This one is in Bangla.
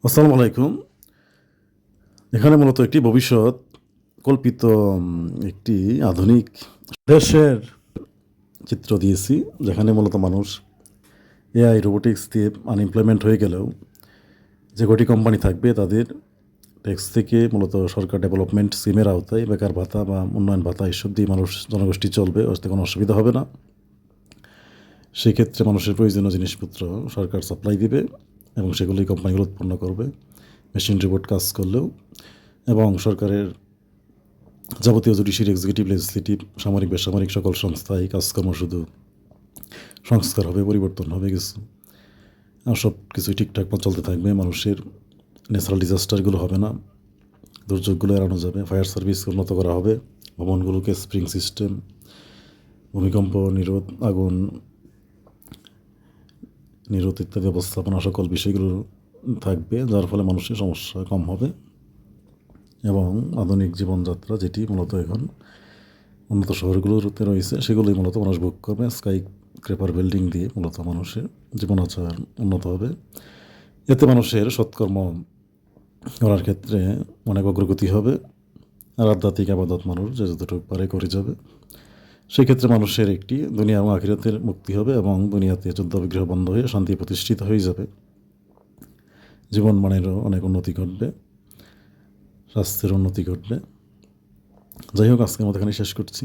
আসসালামু আলাইকুম। এখানে মূলত একটি ভবিষ্যৎ কল্পিত একটি আধুনিক দেশের চিত্র দিয়েছি, যেখানে মূলত মানুষ এআই রোবোটিক্স দিয়ে আনএমপ্লয়মেন্ট হয়ে গেলেও যে কটি কোম্পানি থাকবে তাদের ট্যাক্স থেকে মূলত সরকার ডেভেলপমেন্ট স্কিমের আওতায় বেকার ভাতা বা উন্নয়ন ভাতা এসব দিয়ে মানুষ জনগোষ্ঠী চলবে, ওতে কোনো অসুবিধা হবে না। সেক্ষেত্রে মানুষের প্রয়োজনীয় জিনিসপত্র সরকার সাপ্লাই দিবে এবং সেগুলোই কোম্পানিগুলো উৎপন্ন করবে মেশিন রোবট কাজ করলেও। এবং সরকারের যাবতীয় জুডিশিয়ারি, এক্সিকিউটিভ, লেজিসলেটিভ, সামরিক বেসামরিক সকল সংস্থায় কাজকর্ম শুধু সংস্কার হবে, পরিবর্তন হবে কিছু, আর সব কিছুই ঠিকঠাক মতো চলতে থাকবে। মানুষের ন্যাচারাল ডিজাস্টারগুলো হবে না, দুর্যোগগুলো এড়ানো যাবে। ফায়ার সার্ভিস উন্নত করা হবে, ভবনগুলোকে স্প্রিং সিস্টেম, ভূমিকম্প নিরোধ, আগুন নিরোধ ইত্যাদি ব্যবস্থাপনা সকল বিষয়গুলো থাকবে, যার ফলে মানুষের সমস্যা কম হবে এবং আধুনিক জীবনযাত্রা যেটি মূলত এখন উন্নত শহরগুলোতে রয়েছে সেগুলোই মূলত মানুষ ভোগ করবে। স্কাই ক্রেপার বিল্ডিং দিয়ে মূলত মানুষের জীবনাচার উন্নত হবে। এতে মানুষের সৎকর্ম করার ক্ষেত্রে অনেক অগ্রগতি হবে, আর আধ্যাত্মিক আবাদত মানুষ যে যতটুকু পারে করে যাবে। সেক্ষেত্রে মানুষের একটি দুনিয়া এবং আখিরাতের মুক্তি হবে এবং দুনিয়াতে যুদ্ধ বিগ্রহ বন্ধ হয়ে শান্তি প্রতিষ্ঠিত হয়ে যাবে। জীবন মানেরও অনেক উন্নতি ঘটবে, স্বাস্থ্যের উন্নতি ঘটবে। যাই হোক, আজকের মতো এখানে শেষ করছি।